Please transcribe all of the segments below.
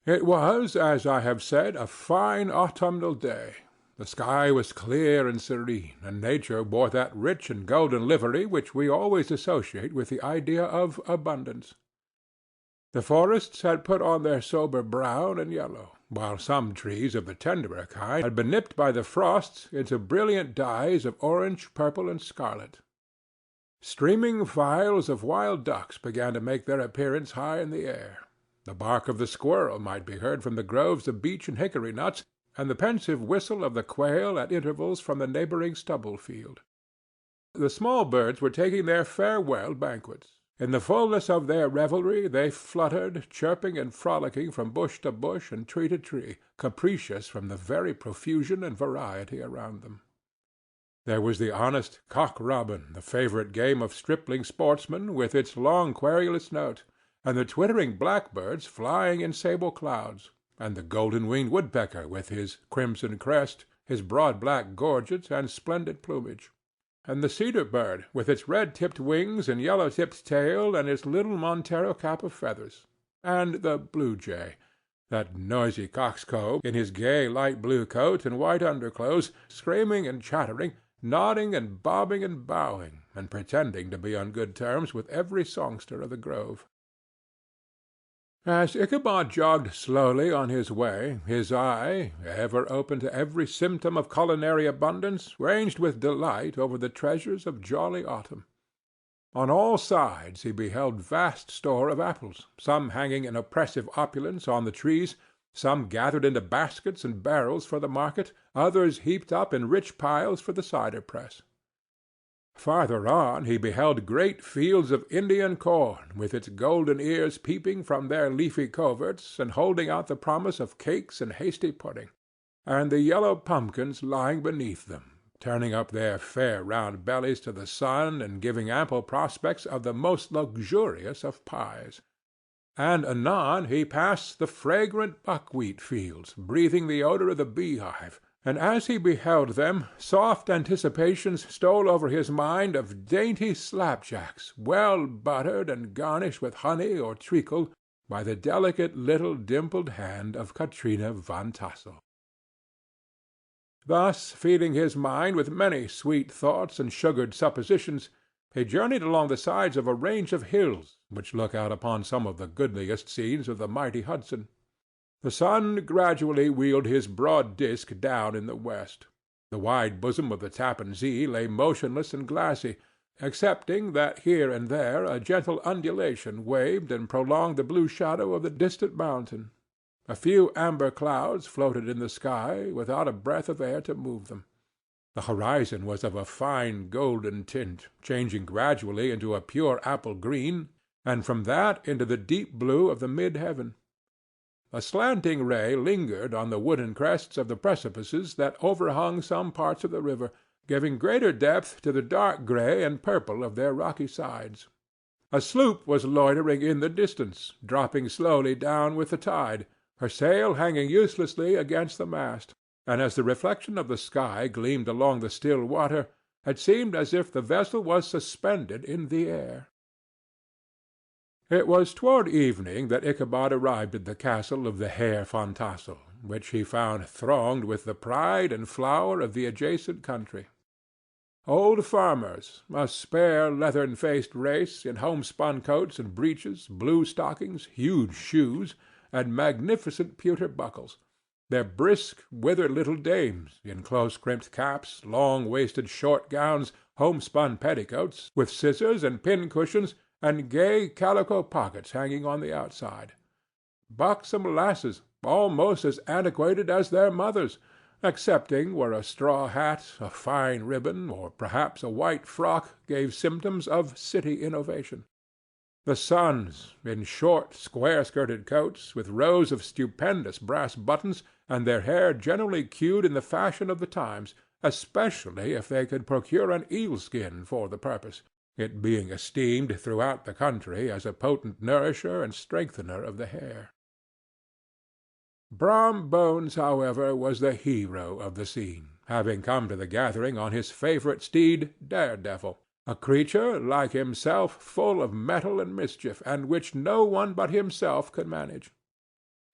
It was, as I have said, a fine autumnal day. The sky was clear and serene, and nature wore that rich and golden livery which we always associate with the idea of abundance. The forests had put on their sober brown and yellow, while some trees of the tenderer kind had been nipped by the frosts into brilliant dyes of orange, purple, and scarlet. Streaming files of wild ducks began to make their appearance high in the air. The bark of the squirrel might be heard from the groves of beech and hickory nuts, and the pensive whistle of the quail at intervals from the neighboring stubble-field. The small birds were taking their farewell banquets. In the fullness of their revelry they fluttered, chirping and frolicking from bush to bush and tree to tree, capricious from the very profusion and variety around them. There was the honest cock-robin, the favorite game of stripling sportsmen, with its long querulous note, and the twittering blackbirds flying in sable clouds, and the golden-winged woodpecker with his crimson crest, his broad black gorget and splendid plumage, and the cedar-bird with its red-tipped wings and yellow-tipped tail and its little Montero cap of feathers, and the blue-jay, that noisy coxcomb, in his gay light-blue coat and white underclothes, screaming and chattering, nodding and bobbing and bowing, and pretending to be on good terms with every songster of the grove. As Ichabod jogged slowly on his way, his eye, ever open to every symptom of culinary abundance, ranged with delight over the treasures of jolly autumn. On all sides he beheld vast store of apples, some hanging in oppressive opulence on the trees, some gathered into baskets and barrels for the market, others heaped up in rich piles for the cider press. Farther on he beheld great fields of Indian corn, with its golden ears peeping from their leafy coverts and holding out the promise of cakes and hasty pudding, and the yellow pumpkins lying beneath them, turning up their fair round bellies to the sun and giving ample prospects of the most luxurious of pies. And anon he passed the fragrant buckwheat fields, breathing the odor of the beehive, and as he beheld them, soft anticipations stole over his mind of dainty slapjacks, well buttered and garnished with honey or treacle by the delicate little dimpled hand of Katrina Van Tassel. Thus, feeding his mind with many sweet thoughts and sugared suppositions, he journeyed along the sides of a range of hills which look out upon some of the goodliest scenes of the mighty Hudson. The sun gradually wheeled his broad disk down in the west. The wide bosom of the Tappan Zee lay motionless and glassy, excepting that here and there a gentle undulation waved and prolonged the blue shadow of the distant mountain. A few amber clouds floated in the sky without a breath of air to move them. The horizon was of a fine golden tint, changing gradually into a pure apple green, and from that into the deep blue of the mid-heaven. A slanting ray lingered on the wooden crests of the precipices that overhung some parts of the river, giving greater depth to the dark gray and purple of their rocky sides. A sloop was loitering in the distance, dropping slowly down with the tide, her sail hanging uselessly against the mast, and as the reflection of the sky gleamed along the still water, it seemed as if the vessel was suspended in the air. It was toward evening that Ichabod arrived at the castle of the Herr Van Tassel, which he found thronged with the pride and flower of the adjacent country. Old farmers, a spare leathern-faced race, in homespun coats and breeches, blue stockings, huge shoes, and magnificent pewter buckles, their brisk, withered little dames, in close-crimped caps, long-waisted short gowns, homespun petticoats, with scissors and pin-cushions, and gay calico pockets hanging on the outside. Buxom lasses, almost as antiquated as their mothers, excepting where a straw hat, a fine ribbon, or perhaps a white frock gave symptoms of city innovation. The sons, in short, square-skirted coats, with rows of stupendous brass buttons, and their hair generally queued in the fashion of the times, especially if they could procure an eel-skin for the purpose, it being esteemed throughout the country as a potent nourisher and strengthener of the hair. Brom Bones, however, was the hero of the scene, having come to the gathering on his favorite steed, Daredevil, a creature, like himself, full of mettle and mischief, and which no one but himself could manage.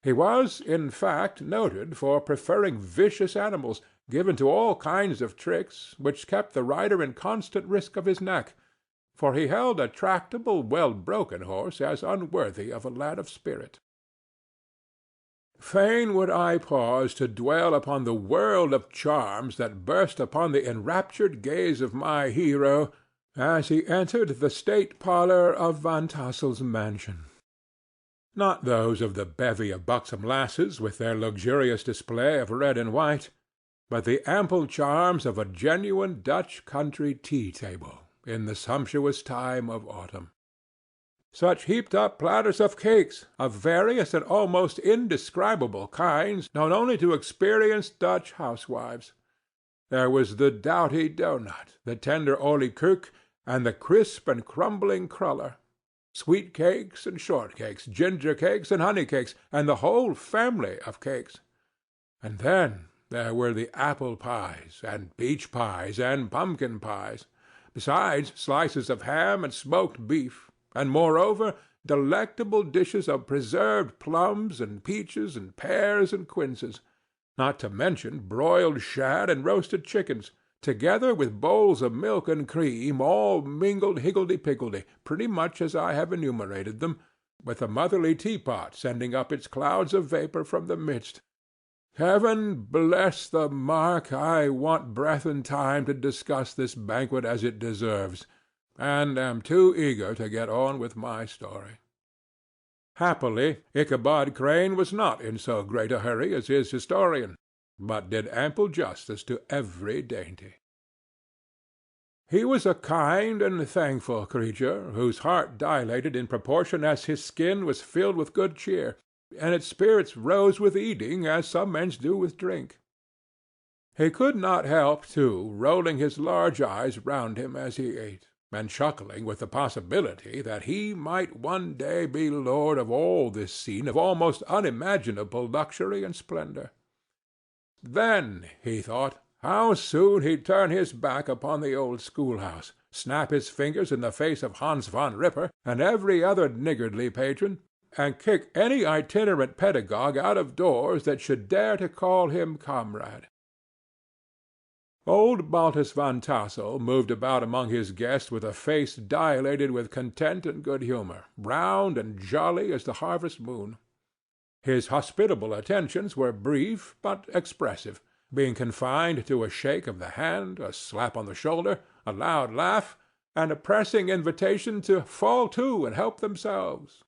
He was, in fact, noted for preferring vicious animals, given to all kinds of tricks, which kept the rider in constant risk of his neck, for he held a tractable, well-broken horse as unworthy of a lad of spirit. Fain would I pause to dwell upon the world of charms that burst upon the enraptured gaze of my hero as he entered the state parlor of Van Tassel's mansion. Not those of the bevy of buxom lasses with their luxurious display of red and white, but the ample charms of a genuine Dutch country tea-table in the sumptuous time of autumn. Such heaped-up platters of cakes, of various and almost indescribable kinds, known only to experienced Dutch housewives. There was the doughty doughnut, the tender olykoek, and the crisp and crumbling cruller, sweet cakes and short cakes, ginger cakes and honey cakes, and the whole family of cakes. And then there were the apple pies, and peach pies, and pumpkin pies, besides slices of ham and smoked beef, and moreover delectable dishes of preserved plums and peaches and pears and quinces, not to mention broiled shad and roasted chickens, together with bowls of milk and cream, all mingled higgledy-piggledy, pretty much as I have enumerated them, with a motherly teapot sending up its clouds of vapour from the midst. Heaven bless the mark! I want breath and time to discuss this banquet as it deserves, and am too eager to get on with my story. Happily, Ichabod Crane was not in so great a hurry as his historian, but did ample justice to every dainty. He was a kind and thankful creature, whose heart dilated in proportion as his skin was filled with good cheer, and its spirits rose with eating as some men's do with drink. He could not help, too, rolling his large eyes round him as he ate, and chuckling with the possibility that he might one day be lord of all this scene of almost unimaginable luxury and splendor. Then, he thought, how soon he'd turn his back upon the old schoolhouse, snap his fingers in the face of Hans van Ripper and every other niggardly patron, and kick any itinerant pedagogue out of doors that should dare to call him comrade. Old Baltus Van Tassel moved about among his guests with a face dilated with content and good humor, round and jolly as the harvest moon. His hospitable attentions were brief but expressive, being confined to a shake of the hand, a slap on the shoulder, a loud laugh, and a pressing invitation to fall to and help themselves.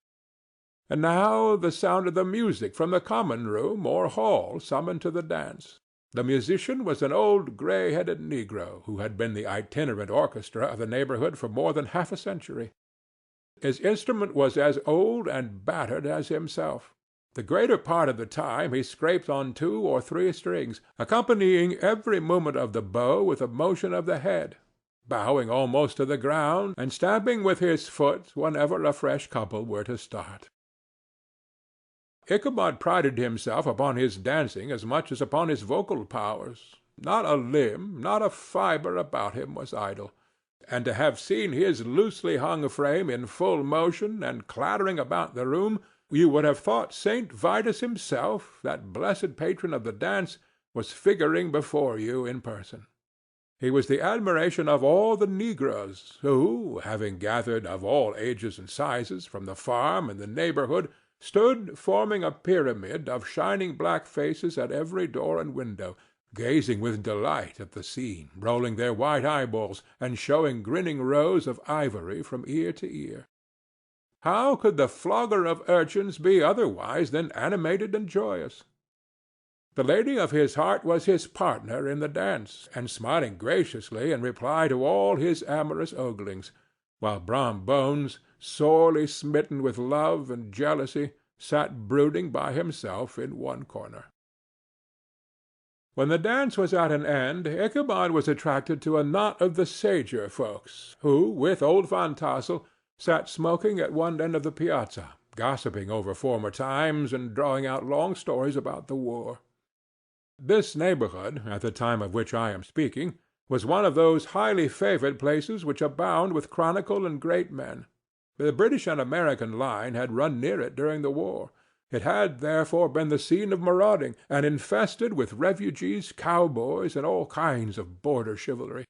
And now the sound of the music from the common room or hall summoned to the dance. The musician was an old gray-headed negro who had been the itinerant orchestra of the neighborhood for more than half a century. His instrument was as old and battered as himself. The greater part of the time he scraped on 2 or 3 strings, accompanying every movement of the bow with a motion of the head, bowing almost to the ground, and stamping with his foot whenever a fresh couple were to start. Ichabod prided himself upon his dancing as much as upon his vocal powers. Not a limb, not a fibre about him was idle, and to have seen his loosely hung frame in full motion and clattering about the room, you would have thought St. Vitus himself, that blessed patron of the dance, was figuring before you in person. He was the admiration of all the negroes, who, having gathered of all ages and sizes from the farm and the neighborhood, stood forming a pyramid of shining black faces at every door and window, gazing with delight at the scene, rolling their white eyeballs, and showing grinning rows of ivory from ear to ear. How could the flogger of urchins be otherwise than animated and joyous? The lady of his heart was his partner in the dance, and smiling graciously in reply to all his amorous oglings, while Brom Bones, sorely smitten with love and jealousy, sat brooding by himself in one corner. When the dance was at an end, Ichabod was attracted to a knot of the sager folks, who, with old Van Tassel, sat smoking at one end of the piazza, gossiping over former times and drawing out long stories about the war. This neighborhood, at the time of which I am speaking, was one of those highly favored places which abound with chronicle and great men. The British and American line had run near it during the war, It had therefore been the scene of marauding, and infested with refugees, cowboys, and all kinds of border chivalry.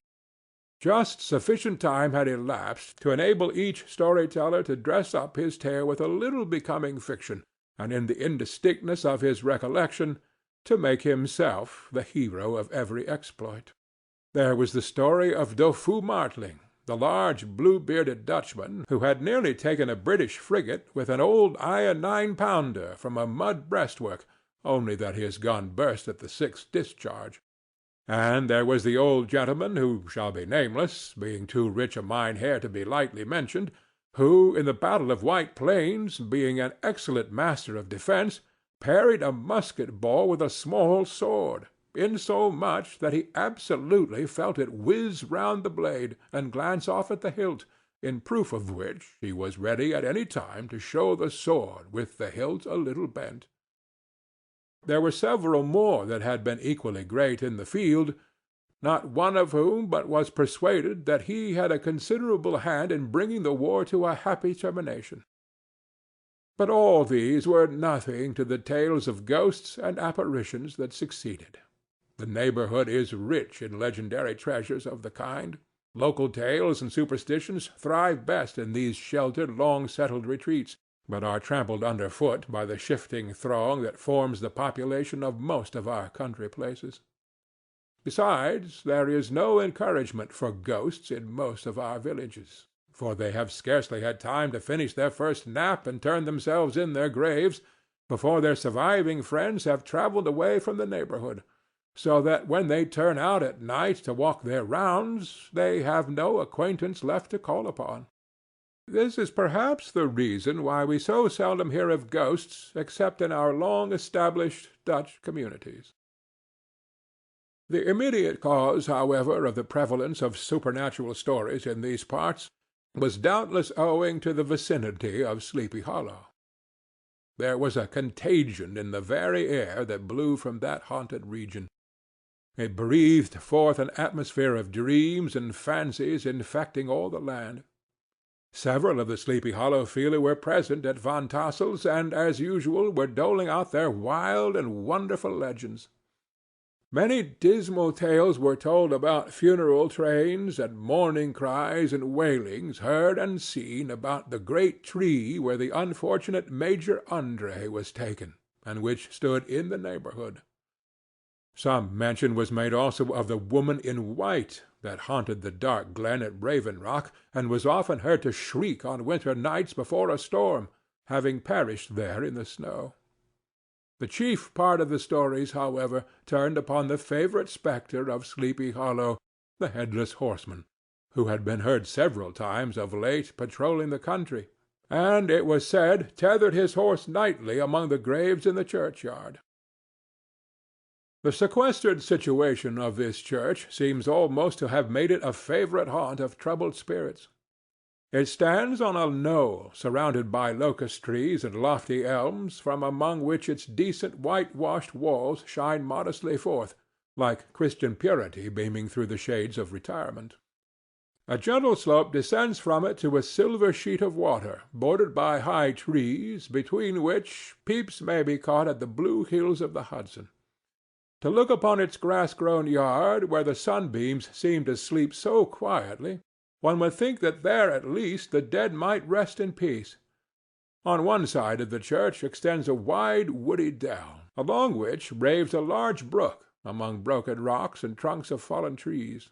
Just sufficient time had elapsed to enable each story-teller to dress up his tale with a little becoming fiction, and in the indistinctness of his recollection to make himself the hero of every exploit. There was the story of Doffue Martling, the large blue-bearded Dutchman who had nearly taken a British frigate with an old iron 9-pounder from a mud breastwork, only that his gun burst at the sixth discharge. And there was the old gentleman who shall be nameless, being too rich a Mynheer to be lightly mentioned, who, in the battle of White Plains, being an excellent master of defence, parried a musket-ball with a small sword, insomuch that he absolutely felt it whiz round the blade and glance off at the hilt, in proof of which he was ready at any time to show the sword with the hilt a little bent. There were several more that had been equally great in the field, not one of whom but was persuaded that he had a considerable hand in bringing the war to a happy termination. But all these were nothing to the tales of ghosts and apparitions that succeeded. The neighborhood is rich in legendary treasures of the kind. Local tales and superstitions thrive best in these sheltered, long-settled retreats, but are trampled under foot by the shifting throng that forms the population of most of our country places. Besides, there is no encouragement for ghosts in most of our villages, for they have scarcely had time to finish their first nap and turn themselves in their graves before their surviving friends have travelled away from the neighborhood, so that when they turn out at night to walk their rounds, they have no acquaintance left to call upon. This is perhaps the reason why we so seldom hear of ghosts except in our long-established Dutch communities. The immediate cause, however, of the prevalence of supernatural stories in these parts was doubtless owing to the vicinity of Sleepy Hollow. There was a contagion in the very air that blew from that haunted region. It breathed forth an atmosphere of dreams and fancies infecting all the land. Several of the Sleepy Hollow feeler were present at Van Tassel's, and, as usual, were doling out their wild and wonderful legends. Many dismal tales were told about funeral trains, and mourning cries and wailings heard and seen about the great tree where the unfortunate Major André was taken, and which stood in the neighborhood. Some mention was made also of the woman in white that haunted the dark glen at Raven Rock, and was often heard to shriek on winter nights before a storm, having perished there in the snow. The chief part of the stories, however, turned upon the favorite spectre of Sleepy Hollow, the headless horseman, who had been heard several times of late patrolling the country, and, it was said, tethered his horse nightly among the graves in the churchyard. The sequestered situation of this church seems almost to have made it a favorite haunt of troubled spirits. It stands on a knoll surrounded by locust trees and lofty elms, from among which its decent whitewashed walls shine modestly forth, like Christian purity beaming through the shades of retirement. A gentle slope descends from it to a silver sheet of water, bordered by high trees, between which peeps may be caught at the blue hills of the Hudson. To look upon its grass-grown yard, where the sunbeams seem to sleep so quietly, one would think that there at least the dead might rest in peace. On one side of the church extends a wide woody dell, along which raves a large brook among broken rocks and trunks of fallen trees.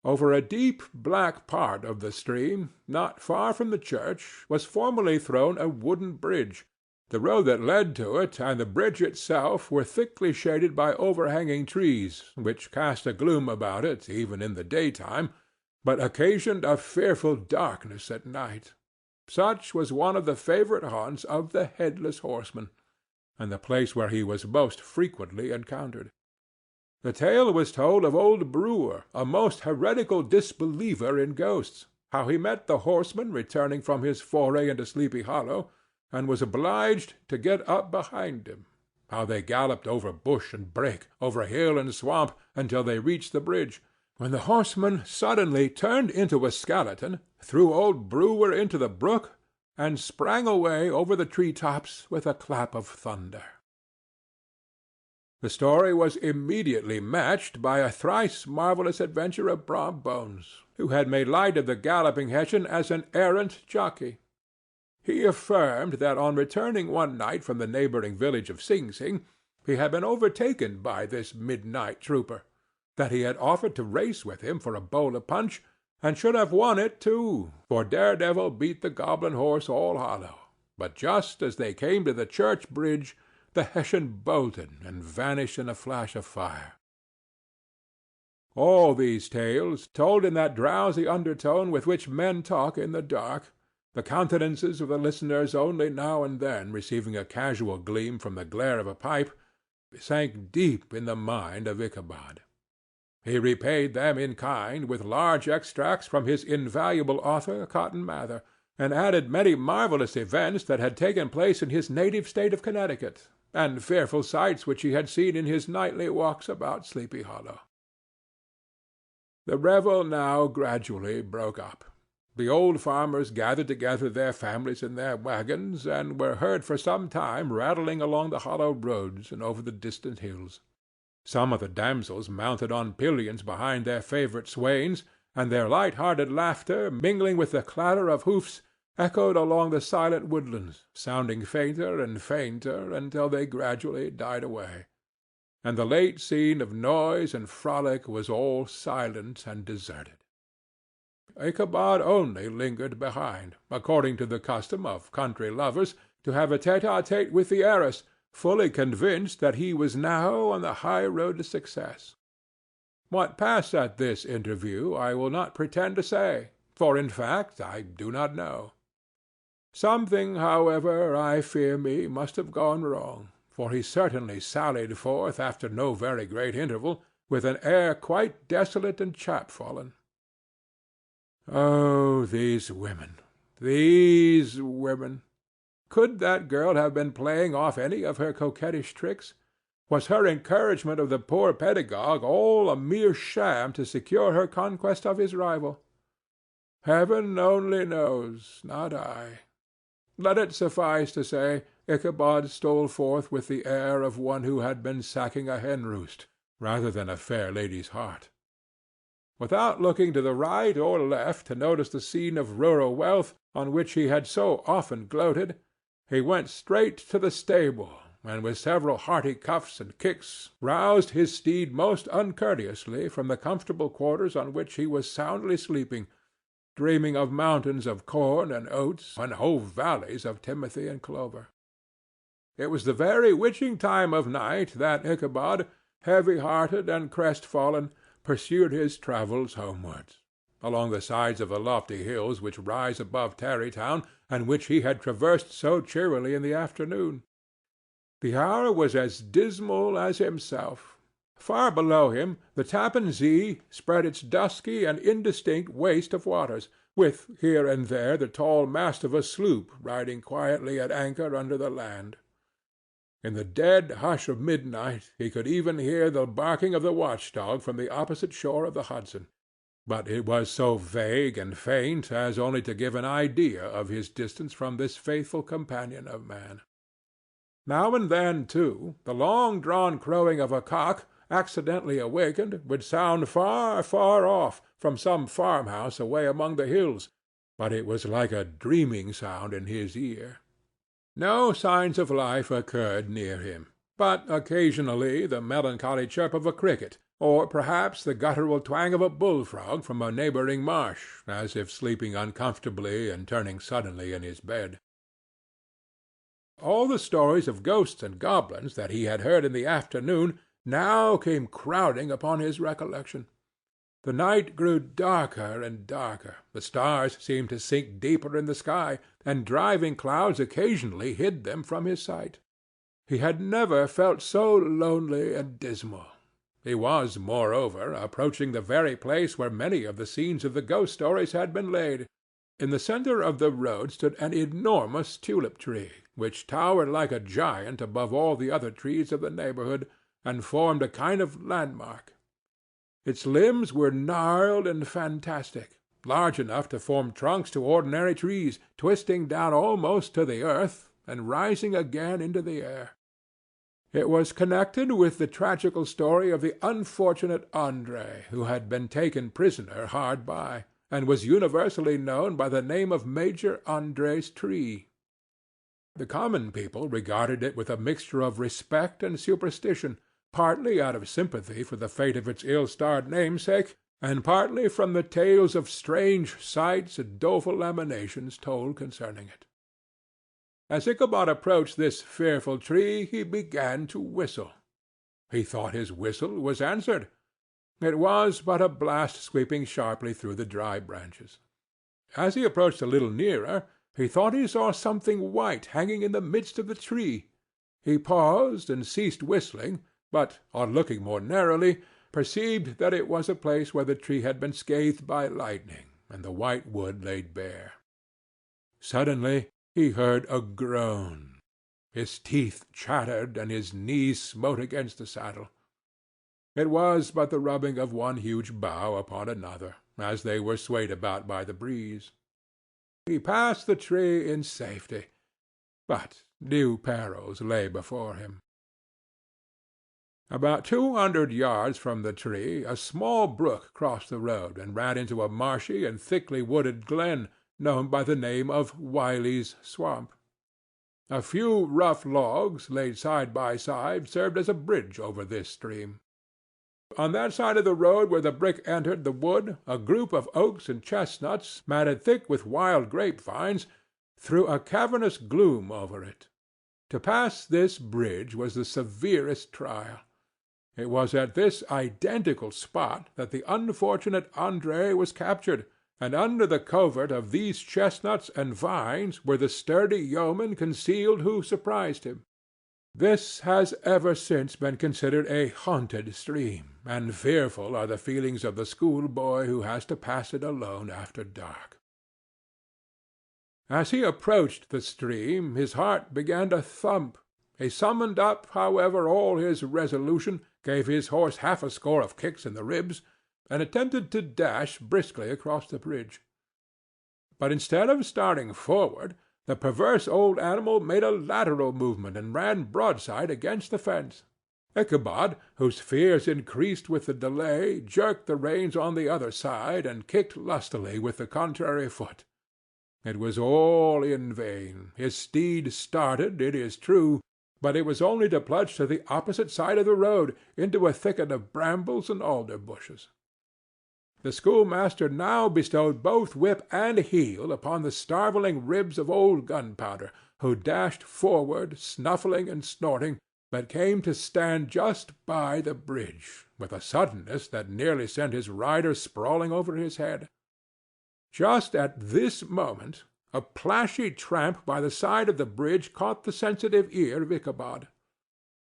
Over a deep black part of the stream, not far from the church, was formerly thrown a wooden bridge. The road that led to it and the bridge itself were thickly shaded by overhanging trees, which cast a gloom about it even in the daytime, but occasioned a fearful darkness at night. Such was one of the favorite haunts of the headless horseman, and the place where he was most frequently encountered. The tale was told of old Brewer, a most heretical disbeliever in ghosts, how he met the horseman returning from his foray into Sleepy Hollow, and was obliged to get up behind him, how they galloped over bush and brake, over hill and swamp, until they reached the bridge, when the horseman suddenly turned into a skeleton, threw old Brewer into the brook, and sprang away over the tree-tops with a clap of thunder. The story was immediately matched by a thrice marvellous adventure of Brom Bones, who had made light of the galloping Hessian as an errant jockey. He affirmed that on returning one night from the neighbouring village of Sing Sing, he had been overtaken by this midnight trooper, that he had offered to race with him for a bowl of punch, and should have won it too, for Daredevil beat the goblin horse all hollow, but just as they came to the church bridge, the Hessian bolted and vanished in a flash of fire. All these tales, told in that drowsy undertone with which men talk in the dark, the countenances of the listeners only now and then receiving a casual gleam from the glare of a pipe, sank deep in the mind of Ichabod. He repaid them in kind with large extracts from his invaluable author, Cotton Mather, and added many marvellous events that had taken place in his native state of Connecticut, and fearful sights which he had seen in his nightly walks about Sleepy Hollow. The revel now gradually broke up. The old farmers gathered together their families in their wagons, and were heard for some time rattling along the hollow roads and over the distant hills. Some of the damsels mounted on pillions behind their favourite swains, and their light-hearted laughter, mingling with the clatter of hoofs, echoed along the silent woodlands, sounding fainter and fainter until they gradually died away, and the late scene of noise and frolic was all silent and deserted. Ichabod only lingered behind, according to the custom of country lovers, to have a tête-à-tête with the heiress, fully convinced that he was now on the high road to success. What passed at this interview I will not pretend to say, for in fact I do not know. Something, however, I fear me, must have gone wrong, for he certainly sallied forth after no very great interval, with an air quite desolate and chapfallen. Oh, these women! These women! Could that girl have been playing off any of her coquettish tricks? Was her encouragement of the poor pedagogue all a mere sham to secure her conquest of his rival? Heaven only knows, not I. Let it suffice to say, Ichabod stole forth with the air of one who had been sacking a hen-roost, rather than a fair lady's heart. Without looking to the right or left to notice the scene of rural wealth on which he had so often gloated, he went straight to the stable, and with several hearty cuffs and kicks roused his steed most uncourteously from the comfortable quarters on which he was soundly sleeping, dreaming of mountains of corn and oats, and whole valleys of timothy and clover. It was the very witching time of night that Ichabod, heavy-hearted and crestfallen, pursued his travels homewards, along the sides of the lofty hills which rise above Tarrytown, and which he had traversed so cheerily in the afternoon. The hour was as dismal as himself. Far below him the Tappan Zee spread its dusky and indistinct waste of waters, with here and there the tall mast of a sloop riding quietly at anchor under the land. In the dead hush of midnight he could even hear the barking of the watch-dog from the opposite shore of the Hudson, but it was so vague and faint as only to give an idea of his distance from this faithful companion of man. Now and then, too, the long-drawn crowing of a cock, accidentally awakened, would sound far, far off, from some farmhouse away among the hills, but it was like a dreaming sound in his ear. No signs of life occurred near him, but occasionally the melancholy chirp of a cricket, or perhaps the guttural twang of a bullfrog from a neighboring marsh, as if sleeping uncomfortably and turning suddenly in his bed. All the stories of ghosts and goblins that he had heard in the afternoon now came crowding upon his recollection. The night grew darker and darker, the stars seemed to sink deeper in the sky, and driving clouds occasionally hid them from his sight. He had never felt so lonely and dismal. He was, moreover, approaching the very place where many of the scenes of the ghost stories had been laid. In the centre of the road stood an enormous tulip-tree, which towered like a giant above all the other trees of the neighbourhood, and formed a kind of landmark. Its limbs were gnarled and fantastic. large enough to form trunks to ordinary trees, twisting down almost to the earth, and rising again into the air. It was connected with the tragical story of the unfortunate André, who had been taken prisoner hard by, and was universally known by the name of Major André's tree. The common people regarded it with a mixture of respect and superstition, partly out of sympathy for the fate of its ill-starred namesake, and partly from the tales of strange sights and doleful emanations told concerning it. As Ichabod approached this fearful tree, he began to whistle. He thought his whistle was answered. It was but a blast sweeping sharply through the dry branches. As he approached a little nearer, he thought he saw something white hanging in the midst of the tree. He paused and ceased whistling, but, on looking more narrowly, perceived that it was a place where the tree had been scathed by lightning, and the white wood laid bare. Suddenly he heard a groan. His teeth chattered, and his knees smote against the saddle. It was but the rubbing of one huge bough upon another, as they were swayed about by the breeze. He passed the tree in safety, but new perils lay before him. About 200 yards from the tree a small brook crossed the road and ran into a marshy and thickly wooded glen, known by the name of Wiley's Swamp. A few rough logs, laid side by side, served as a bridge over this stream. On that side of the road where the brook entered the wood, a group of oaks and chestnuts, matted thick with wild grapevines, threw a cavernous gloom over it. To pass this bridge was the severest trial. It was at this identical spot that the unfortunate André was captured, and under the covert of these chestnuts and vines were the sturdy yeomen concealed who surprised him. This has ever since been considered a haunted stream, and fearful are the feelings of the schoolboy who has to pass it alone after dark. As he approached the stream, his heart began to thump. He summoned up, however, all his resolution, gave his horse half a score of kicks in the ribs, and attempted to dash briskly across the bridge. But instead of starting forward, the perverse old animal made a lateral movement and ran broadside against the fence. Ichabod, whose fears increased with the delay, jerked the reins on the other side and kicked lustily with the contrary foot. It was all in vain. His steed started, it is true, but it was only to plunge to the opposite side of the road, into a thicket of brambles and alder bushes. The schoolmaster now bestowed both whip and heel upon the starveling ribs of old Gunpowder, who dashed forward, snuffling and snorting, but came to stand just by the bridge, with a suddenness that nearly sent his rider sprawling over his head. Just at this moment a plashy tramp by the side of the bridge caught the sensitive ear of Ichabod.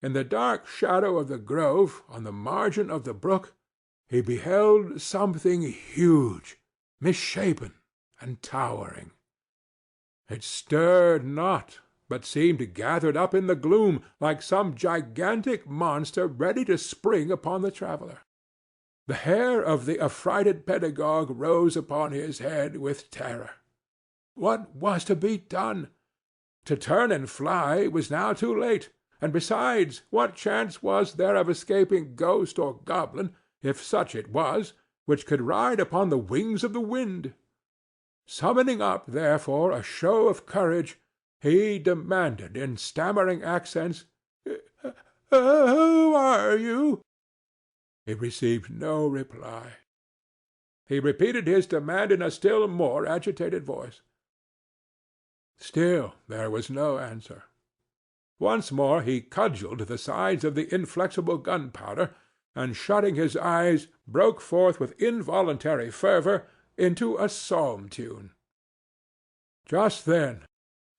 In the dark shadow of the grove, on the margin of the brook, he beheld something huge, misshapen, and towering. It stirred not, but seemed gathered up in the gloom, like some gigantic monster ready to spring upon the traveller. The hair of the affrighted pedagogue rose upon his head with terror. What was to be done? To turn and fly was now too late, and besides, what chance was there of escaping ghost or goblin, if such it was, which could ride upon the wings of the wind? Summoning up, therefore, a show of courage, he demanded in stammering accents, "Who are you?" He received no reply. He repeated his demand in a still more agitated voice. Still there was no answer. Once more he cudgelled the sides of the inflexible Gunpowder, and shutting his eyes, broke forth with involuntary fervour into a psalm tune. Just then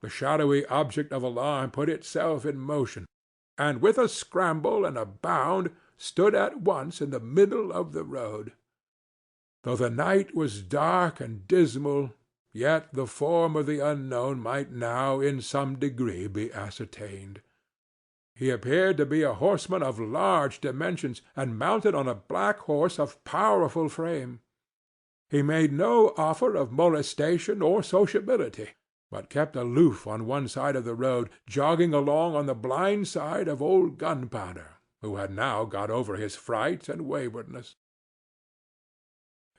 the shadowy object of alarm put itself in motion, and with a scramble and a bound stood at once in the middle of the road. Though the night was dark and dismal, yet the form of the unknown might now in some degree be ascertained. He appeared to be a horseman of large dimensions, and mounted on a black horse of powerful frame. He made no offer of molestation or sociability, but kept aloof on one side of the road, jogging along on the blind side of old Gunpowder, who had now got over his fright and waywardness.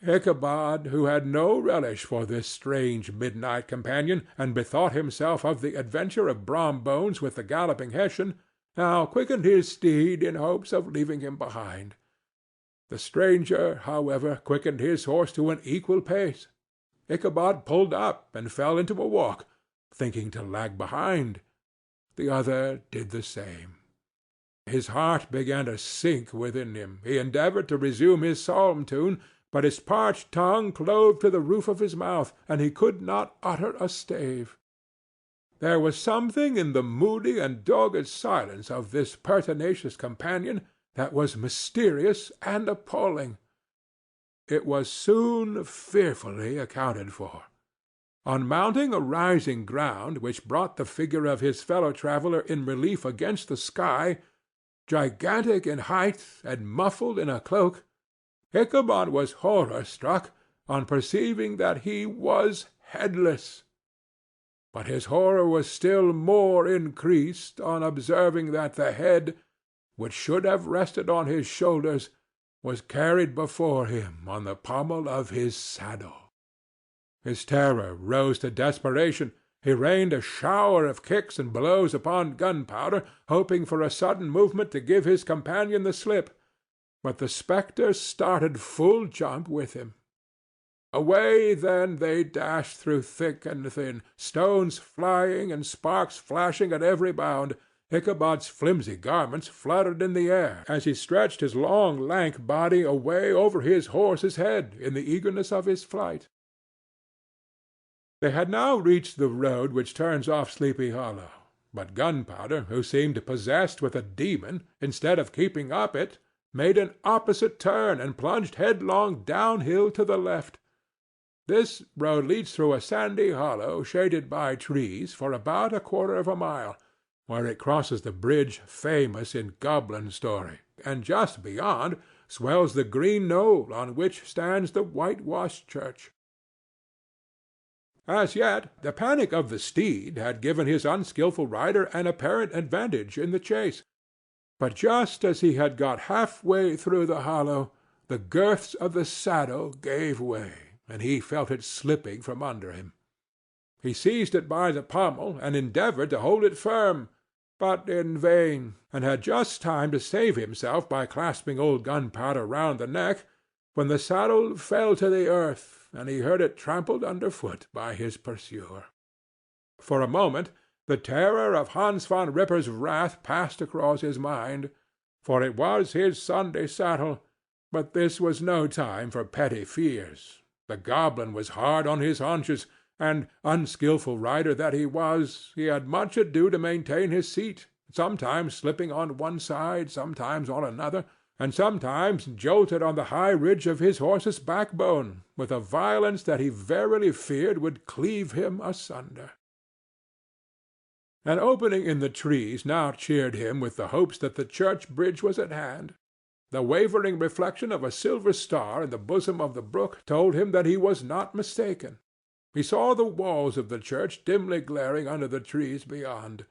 Ichabod, who had no relish for this strange midnight companion, and bethought himself of the adventure of Brom Bones with the galloping Hessian, now quickened his steed in hopes of leaving him behind. The stranger, however, quickened his horse to an equal pace. Ichabod pulled up and fell into a walk, thinking to lag behind. The other did the same. His heart began to sink within him. He endeavored to resume his psalm tune, but his parched tongue clove to the roof of his mouth, and he could not utter a stave. There was something in the moody and dogged silence of this pertinacious companion that was mysterious and appalling. It was soon fearfully accounted for. On mounting a rising ground which brought the figure of his fellow-traveller in relief against the sky, gigantic in height and muffled in a cloak, Ichabod was horror-struck on perceiving that he was headless. But his horror was still more increased on observing that the head, which should have rested on his shoulders, was carried before him on the pommel of his saddle. His terror rose to desperation. He rained a shower of kicks and blows upon Gunpowder, hoping for a sudden movement to give his companion the slip. But the spectre started full jump with him. Away then they dashed through thick and thin, stones flying and sparks flashing at every bound. Ichabod's flimsy garments fluttered in the air as he stretched his long, lank body away over his horse's head in the eagerness of his flight. They had now reached the road which turns off Sleepy Hollow, but Gunpowder, who seemed possessed with a demon, instead of keeping up it, made an opposite turn and plunged headlong downhill to the left. This road leads through a sandy hollow shaded by trees for about a quarter of a mile, where it crosses the bridge famous in goblin story, and just beyond swells the green knoll on which stands the whitewashed church. As yet the panic of the steed had given his unskilful rider an apparent advantage in the chase, but just as he had got half-way through the hollow, the girths of the saddle gave way, and he felt it slipping from under him. He seized it by the pommel and endeavored to hold it firm, but in vain, and had just time to save himself by clasping old Gunpowder round the neck, when the saddle fell to the earth, and he heard it trampled under foot by his pursuer. For a moment the terror of Hans Van Ripper's wrath passed across his mind, for it was his Sunday saddle, but this was no time for petty fears. The goblin was hard on his haunches, and, unskilful rider that he was, he had much ado to maintain his seat, sometimes slipping on one side, sometimes on another, and sometimes jolted on the high ridge of his horse's backbone, with a violence that he verily feared would cleave him asunder. An opening in the trees now cheered him with the hopes that the church bridge was at hand. The wavering reflection of a silver star in the bosom of the brook told him that he was not mistaken. He saw the walls of the church dimly glaring under the trees beyond.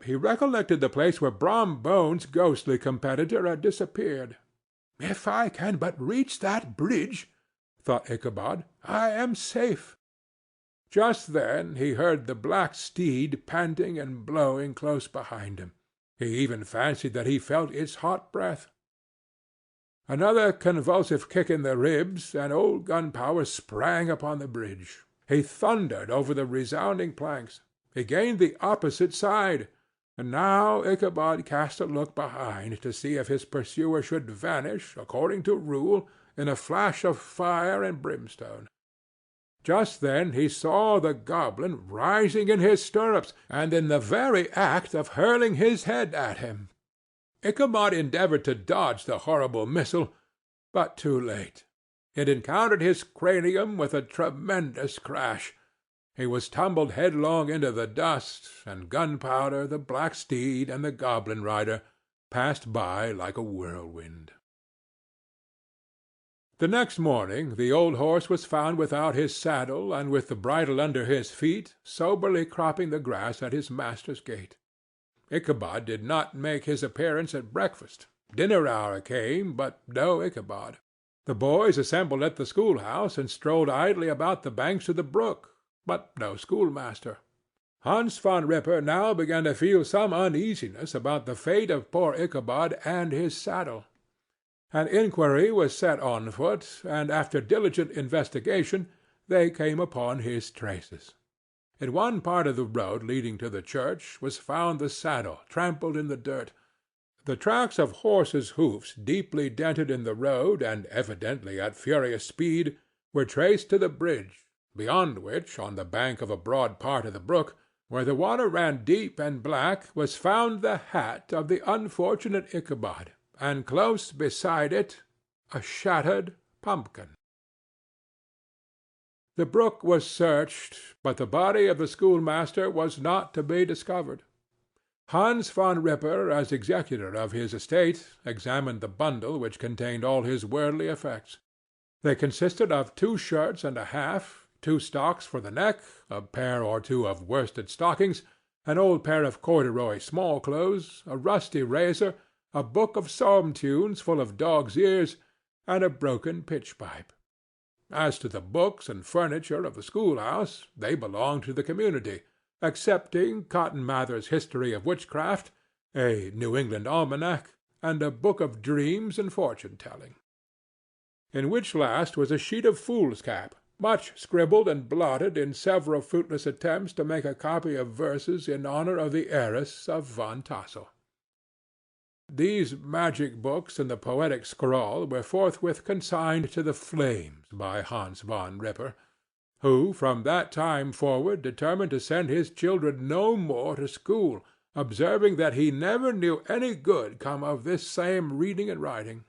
He recollected the place where Brom Bones's ghostly competitor had disappeared. "If I can but reach that bridge," thought Ichabod, "I am safe." Just then he heard the black steed panting and blowing close behind him. He even fancied that he felt its hot breath. Another convulsive kick in the ribs, and old Gunpowder sprang upon the bridge. He thundered over the resounding planks. He gained the opposite side, and now Ichabod cast a look behind to see if his pursuer should vanish, according to rule, in a flash of fire and brimstone. Just then he saw the goblin rising in his stirrups, and in the very act of hurling his head at him. Ichabod endeavored to dodge the horrible missile, but too late. It encountered his cranium with a tremendous crash. He was tumbled headlong into the dust, and Gunpowder, the black steed, and the goblin rider passed by like a whirlwind. The next morning the old horse was found without his saddle and with the bridle under his feet, soberly cropping the grass at his master's gate. Ichabod did not make his appearance at breakfast. Dinner hour came, but no Ichabod. The boys assembled at the schoolhouse and strolled idly about the banks of the brook, but no schoolmaster. Hans Van Ripper now began to feel some uneasiness about the fate of poor Ichabod and his saddle. An inquiry was set on foot, and after diligent investigation they came upon his traces. In one part of the road leading to the church was found the saddle trampled in the dirt. The tracks of horses' hoofs deeply dented in the road and evidently at furious speed were traced to the bridge, beyond which, on the bank of a broad part of the brook, where the water ran deep and black, was found the hat of the unfortunate Ichabod, and close beside it a shattered pumpkin. The brook was searched, but the body of the schoolmaster was not to be discovered. Hans Van Ripper, as executor of his estate, examined the bundle which contained all his worldly effects. They consisted of 2 shirts and a half, 2 stocks for the neck, a pair or 2 of worsted stockings, an old pair of corduroy small-clothes, a rusty razor, a book of psalm-tunes full of dog's ears, and a broken pitch-pipe. As to the books and furniture of the schoolhouse, they belonged to the community, excepting Cotton Mather's History of Witchcraft, a New England Almanac, and a book of dreams and fortune-telling, in which last was a sheet of foolscap, much scribbled and blotted in several fruitless attempts to make a copy of verses in honor of the heiress of Van Tassel. These magic books and the poetic scrawl were forthwith consigned to the flames by Hans Van Ripper, who from that time forward determined to send his children no more to school, observing that he never knew any good come of this same reading and writing.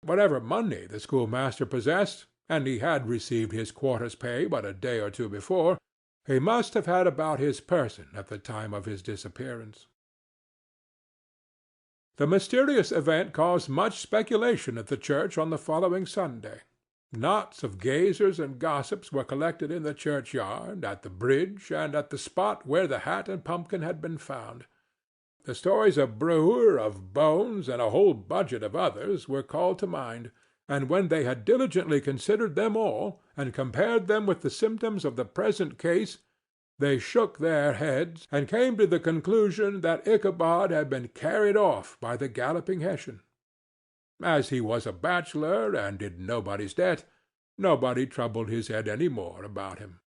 Whatever money the schoolmaster possessed, and he had received his quarter's pay but a day or 2 before, he must have had about his person at the time of his disappearance. The mysterious event caused much speculation at the church on the following Sunday. Knots of gazers and gossips were collected in the churchyard, at the bridge, and at the spot where the hat and pumpkin had been found. The stories of Brewer, of Bones, and a whole budget of others were called to mind, and when they had diligently considered them all, and compared them with the symptoms of the present case, they shook their heads, and came to the conclusion that Ichabod had been carried off by the galloping Hessian. As he was a bachelor, and in nobody's debt, nobody troubled his head any more about him.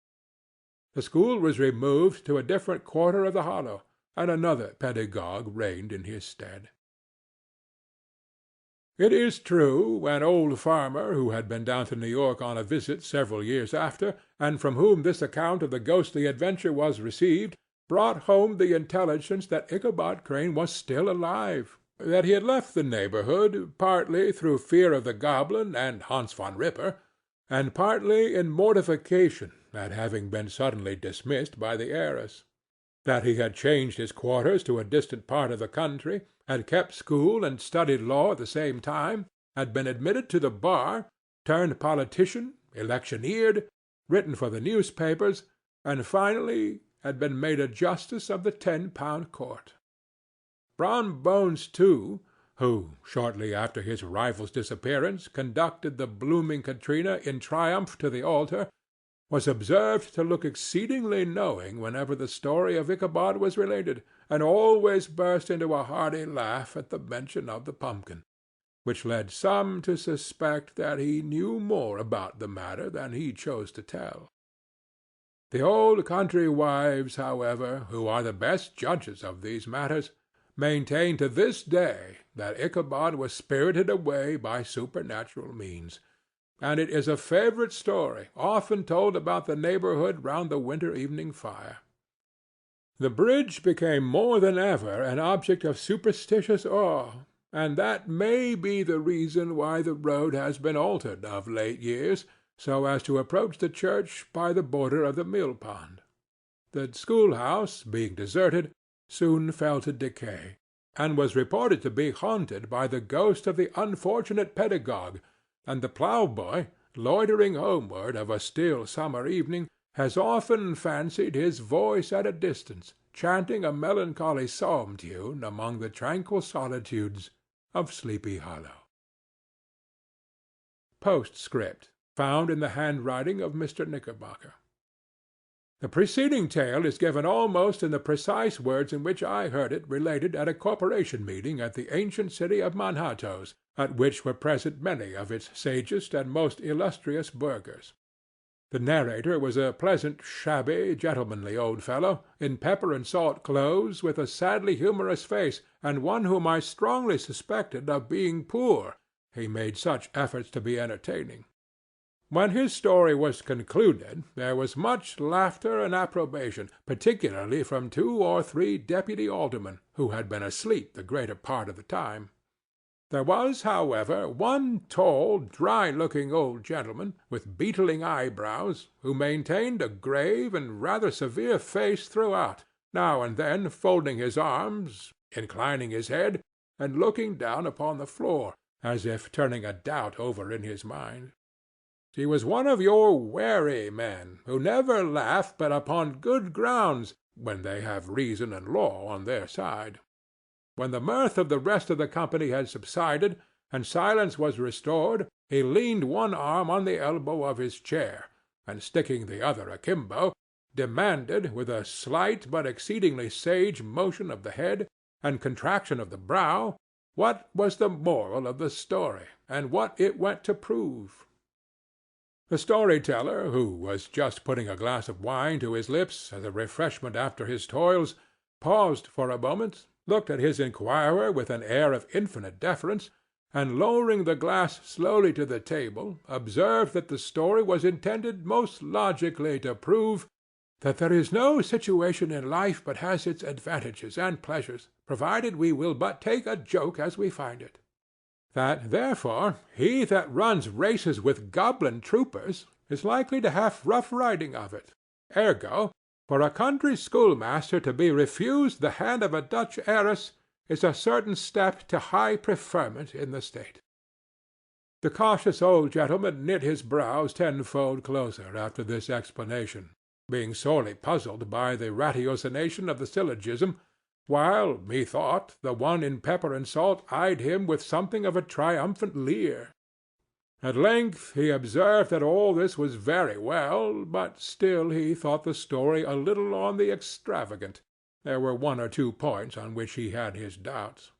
The school was removed to a different quarter of the hollow, and another pedagogue reigned in his stead. It is true, an old farmer who had been down to New York on a visit several years after, and from whom this account of the ghostly adventure was received, brought home the intelligence that Ichabod Crane was still alive, that he had left the neighborhood, partly through fear of the goblin and Hans Van Ripper, and partly in mortification at having been suddenly dismissed by the heiress; that he had changed his quarters to a distant part of the country, had kept school and studied law at the same time, had been admitted to the bar, turned politician, electioneered, written for the newspapers, and finally had been made a justice of the 10-pound court. Brom Bones, too, who, shortly after his rival's disappearance, conducted the blooming Katrina in triumph to the altar, was observed to look exceedingly knowing whenever the story of Ichabod was related, and always burst into a hearty laugh at the mention of the pumpkin, which led some to suspect that he knew more about the matter than he chose to tell. The old country wives, however, who are the best judges of these matters, maintain to this day that Ichabod was spirited away by supernatural means, and it is a favorite story, often told about the neighborhood round the winter evening fire. The bridge became more than ever an object of superstitious awe, and that may be the reason why the road has been altered of late years, so as to approach the church by the border of the mill-pond. The schoolhouse, being deserted, soon fell to decay, and was reported to be haunted by the ghost of the unfortunate pedagogue, and the ploughboy, loitering homeward of a still summer evening, has often fancied his voice at a distance, chanting a melancholy psalm tune among the tranquil solitudes of Sleepy Hollow. Postscript, found in the handwriting of Mr. Knickerbocker. The preceding tale is given almost in the precise words in which I heard it related at a corporation meeting at the ancient city of Manhattoes, at which were present many of its sagest and most illustrious burghers. The narrator was a pleasant, shabby, gentlemanly old fellow, in pepper-and-salt clothes, with a sadly humorous face, and one whom I strongly suspected of being poor, he made such efforts to be entertaining. When his story was concluded, there was much laughter and approbation, particularly from 2 or 3 deputy aldermen, who had been asleep the greater part of the time. There was, however, one tall, dry-looking old gentleman, with beetling eyebrows, who maintained a grave and rather severe face throughout, now and then folding his arms, inclining his head, and looking down upon the floor, as if turning a doubt over in his mind. He was one of your wary men, who never laugh but upon good grounds, when they have reason and law on their side. When the mirth of the rest of the company had subsided, and silence was restored, he leaned one arm on the elbow of his chair, and sticking the other akimbo, demanded, with a slight but exceedingly sage motion of the head and contraction of the brow, what was the moral of the story, and what it went to prove. The story-teller, who was just putting a glass of wine to his lips as a refreshment after his toils, paused for a moment, looked at his inquirer with an air of infinite deference, and lowering the glass slowly to the table, observed that the story was intended most logically to prove that there is no situation in life but has its advantages and pleasures, provided we will but take a joke as we find it. That, therefore, he that runs races with goblin troopers is likely to have rough riding of it. Ergo, for a country schoolmaster to be refused the hand of a Dutch heiress is a certain step to high preferment in the state. The cautious old gentleman knit his brows tenfold closer after this explanation, being sorely puzzled by the ratiocination of the syllogism, while, methought, the one in pepper and salt eyed him with something of a triumphant leer. At length he observed that all this was very well, but still he thought the story a little on the extravagant. There were 1 or 2 points on which he had his doubts.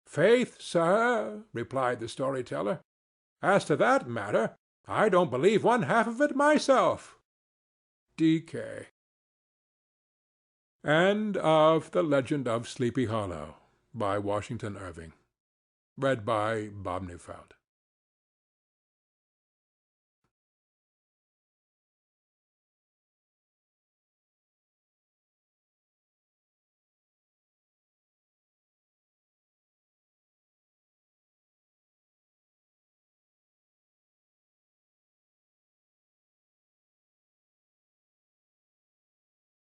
"Faith, sir," replied the story-teller, "as to that matter, I don't believe one half of it myself." D.K. End of The Legend of Sleepy Hollow, by Washington Irving. Read by Bob Neufeld.